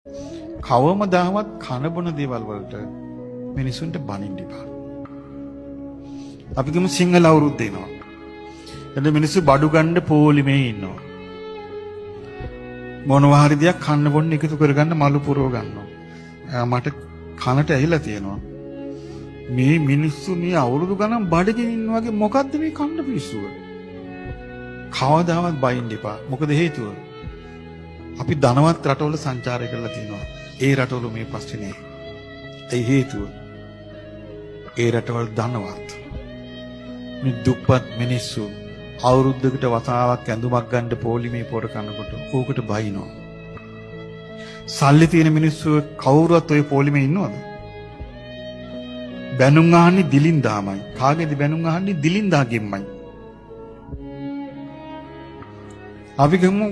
කවමදාවත් කන බොන දේවල් වලට මිනිසුන්ට බනින්න එපා. අපි ගමු සිංහල අවුරුද්ද එනවා. එතන මිනිස්සු බඩු ගන්න පොලිමේ ඉන්නවා. මොනවා හරි දෙයක් කන්න බොන්න එකතු කරගන්න මලු පුරව ගන්නවා. මට කනට ඇහිලා තියෙනවා. මේ මිනිස්සු මේ අවුරුදු ගණන් බඩගින් ඉන්න වගේ මොකද්ද මේ කන්න පිස්සුව? කවදාවත් බයින්න එපා. මොකද හේතුව? අපි ධනවත් රටවල සංචාරය කරලා තියෙනවා. ඒ රටවල මේ ප්‍රශ්නේ නෑ. ඒ හේතුව ඒ රටවල් ධනවත්. මේ දුප්පත් මිනිස්සු අවුරුද්දකට වතාවක් ඇඳුමක් ගන්න පොලිමේ පොර කනකොට ඕකට බයිනවා. සල්ලි තියෙන මිනිස්සු කවුරුවත් ওই පොලිමේ ඉන්නවද? බැනුම් අහන්නේ දිලින්දාමයි. කාගේද බැනුම් අහන්නේ? දිලින්දාගෙම්මයි. අපි ගමු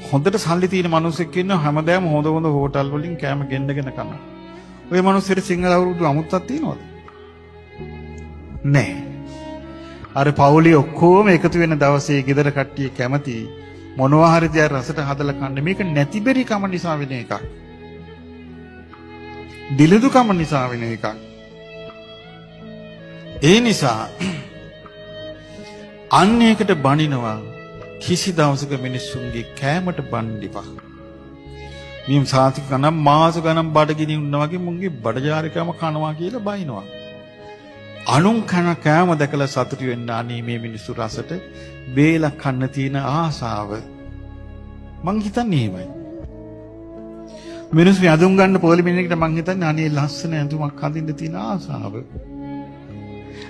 හොඳට සල්ලි තියෙන මිනිස්සෙක් ඉන්නවා හැමදාම හොඳ හොඳ හෝටල් වලින් කෑම ගෙන්නගෙන කනවා. ওই මිනිස්සුන්ට සිංහල අවුරුදු අමුත්තක් තියෙනවද? නැහැ. අර පවුලේ ඔක්කොම එකතු වෙන දවසේ ගෙදර කට්ටිය කැමති මොනවා හරි දෙයක් රසට හදලා කන්න. මේක නැති බැරි කම නිසා වෙන එකක්. දිලිදු කම නිසා වෙන එකක්. ඒ නිසා අන්න ඒකට බනිනවා කිසි දවසක මිනිස්සුන්ගේ කෑමට බණ්ඩිපා. මේ සාතික ගණන් මාස ගණන් බඩගිනි වුණා වගේ මුන්ගේ බඩජාරිකම කනවා කියලා බයිනවා. අනුන් කන කෑම දැකලා සතුටු වෙන්න අනේ මේ මිනිස්සු රසට වේලක් කන්න තියෙන ආසාව. මං හිතන්නේ එහෙමයි. මිනිස්සු යදුම් ගන්න පොලිමේකට මං හිතන්නේ අනේ ලස්සන ඇඳුමක් අඳින්න තියෙන ආසාව.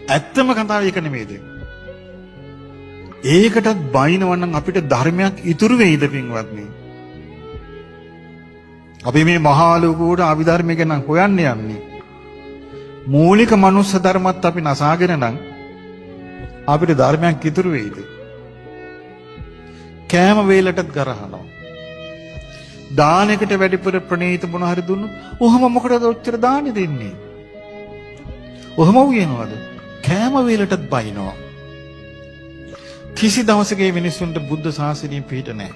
ඇත්තම කතාව ඒක නෙමෙයිද? ඒකටත් බයිනවනම් අපිට ධර්මයක් ඉතුරු වෙයිද පින්වත්නි? අපි මේ මහා ලෝකෝට අභිධර්මය ගැන හොයන්න යන්නේ. මූලික මනුස්ස ධර්මත් අපි නසාගෙන නම් අපිට ධර්මයක් ඉතුරු වෙයිද? කෑම වේලටත් ගරහනවා. දානයකට වැඩිපුර ප්‍රණීත මොන හරි දුන්නොත් ඔහම මොකටද ඔච්චර දානෙ දෙන්නේ? ඔහම උයනවද? කෑම වේලටත් බයිනවා. කිසි දවසක මේ මිනිස්සුන්ට බුද්ධ ශාසනය පිහිට නැහැ.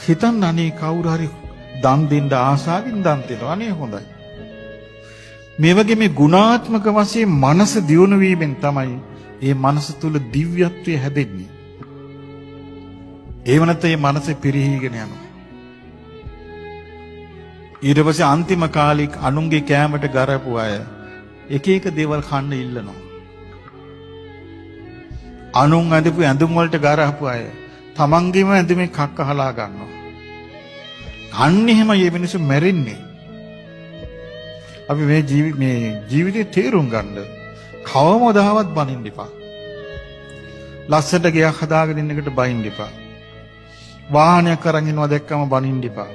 හිතන්න අනේ කවුරු හරි දන් දෙන්න ආසාවෙන් දන් දෙනවා. අනේ හොඳයි. මේ වගේ මේ ගුණාත්මක වශයෙන් මනස දියුණු වීමෙන් තමයි මේ මනස තුල දිව්‍යත්වය හැදෙන්නේ. ඒව නැත්නම් මේ මනස පිරිහීගෙන යනවා. ඊට පස්සේ අන්තිම කාලෙක අනුන්ගේ කෑමට ගරපු අය එක එක දේවල් කන්න ඉල්ලනවා. අනුන් ඇඳපු ඇඳුම් වලට ගරහපු අය තමන්ගේම ඇඳුමේ කක්ක හලා ගන්නවා. අන්න එහෙම මේ මිනිස්සු මැරෙන්නේ. අපි මේ ජීවිතේ තේරුම් ගන්න කවමදාවත් බනින්න එපා. ලස්සට ගයක් හදාගෙන ඉන්න එකට බනින්න එපා. වාහනයක් අරන් යනවා දැක්කම බනින්න එපා.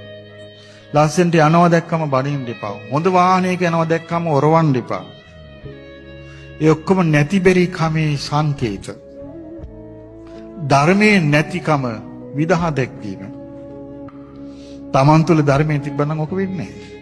ලස්සට යනවා දැක්කම බනින්න එපා. හොඳ වාහනයක යනවා දැක්කම ඔරවන්න එපා. ඒ ඔක්කොම නැති බැරි කමේ සංකේත. ධර්මයේ නැතිකම විදහා දැක්වීම. තමන් තුළ ධර්මයේ තිබ්බනම් ඔක වෙන්නේ නැහැ.